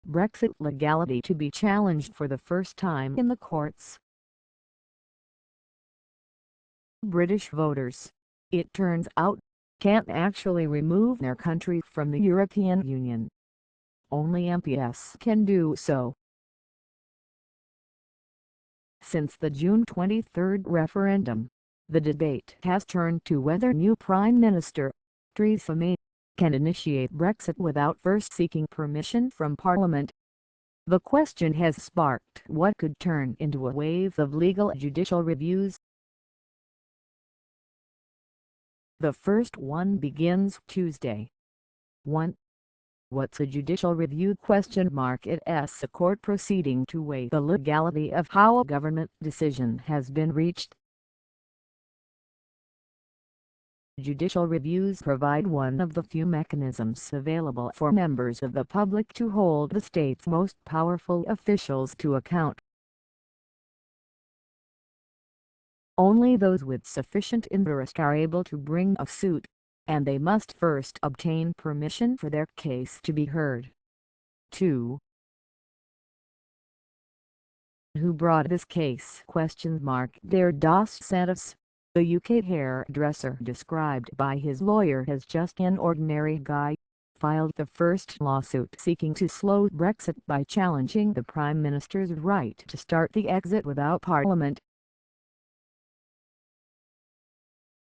Brexit legality to be challenged for the first time in the courts. British voters, it turns out, can't actually remove their country from the European Union. Only MPs can do so. Since the June 23 referendum, the debate has turned to whether new Prime Minister, Theresa May, can initiate Brexit without first seeking permission from Parliament. The question has sparked what could turn into a wave of legal judicial reviews. The first one begins Tuesday. 1. What's a judicial review? It is a court proceeding to weigh the legality of how a government decision has been reached. Judicial reviews provide one of the few mechanisms available for members of the public to hold the state's most powerful officials to account. Only those with sufficient interest are able to bring a suit, and they must first obtain permission for their case to be heard. 2. Who brought this case? Deir Dos Santos, the UK hairdresser described by his lawyer as just an ordinary guy, filed the first lawsuit seeking to slow Brexit by challenging the Prime Minister's right to start the exit without Parliament.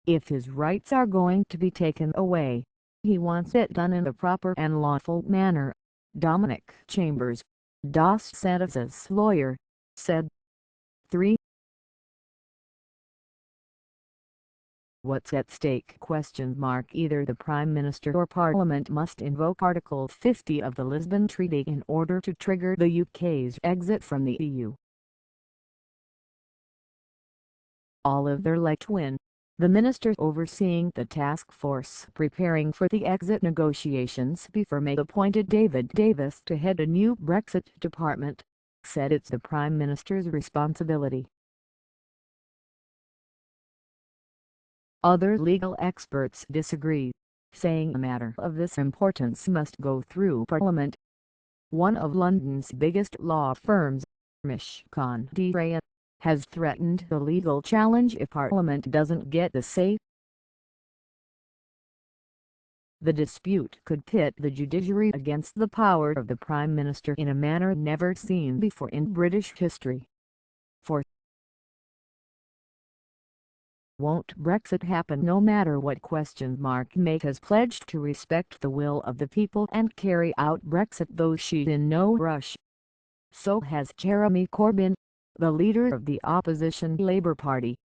If his rights are going to be taken away, he wants it done in a proper and lawful manner, Dominic Chambers, Dos Santos's lawyer, said. 3. What's at stake? Either the Prime Minister or Parliament must invoke Article 50 of the Lisbon Treaty in order to trigger the UK's exit from the EU. Oliver Letwin, the minister overseeing the task force preparing for the exit negotiations before May appointed David Davis to head a new Brexit department, said it's the Prime Minister's responsibility. Other legal experts disagree, saying a matter of this importance must go through Parliament. One of London's biggest law firms, Mishcon de Reya, has threatened a legal challenge if Parliament doesn't get the say. The dispute could pit the judiciary against the power of the Prime Minister in a manner never seen before in British history. 4. Won't Brexit happen no matter what? May has pledged to respect the will of the people and carry out Brexit, though she's in no rush. So has Jeremy Corbyn, the leader of the opposition Labour Party.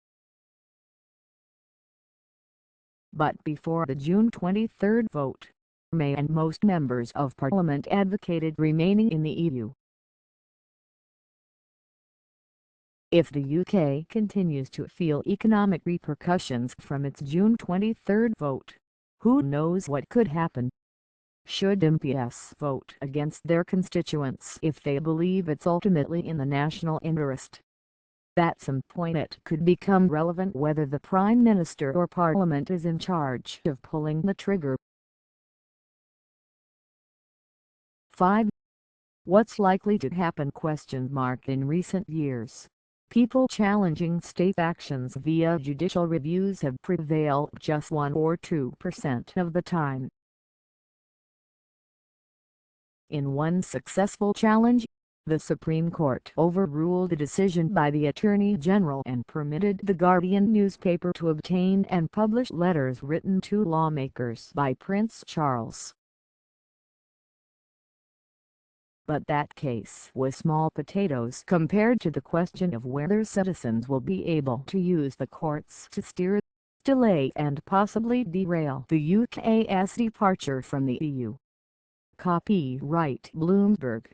But before the June 23 vote, May and most members of Parliament advocated remaining in the EU. If the UK continues to feel economic repercussions from its June 23 vote, who knows what could happen? Should MPs vote against their constituents if they believe it's ultimately in the national interest? At some point it could become relevant whether the Prime Minister or Parliament is in charge of pulling the trigger. 5. What's likely to happen? In recent years, people challenging state actions via judicial reviews have prevailed just 1 or 2% of the time. In one successful challenge, the Supreme Court overruled a decision by the Attorney General and permitted the Guardian newspaper to obtain and publish letters written to lawmakers by Prince Charles. But that case was small potatoes compared to the question of whether citizens will be able to use the courts to steer, delay and possibly derail the UK's departure from the EU. Copyright Bloomberg.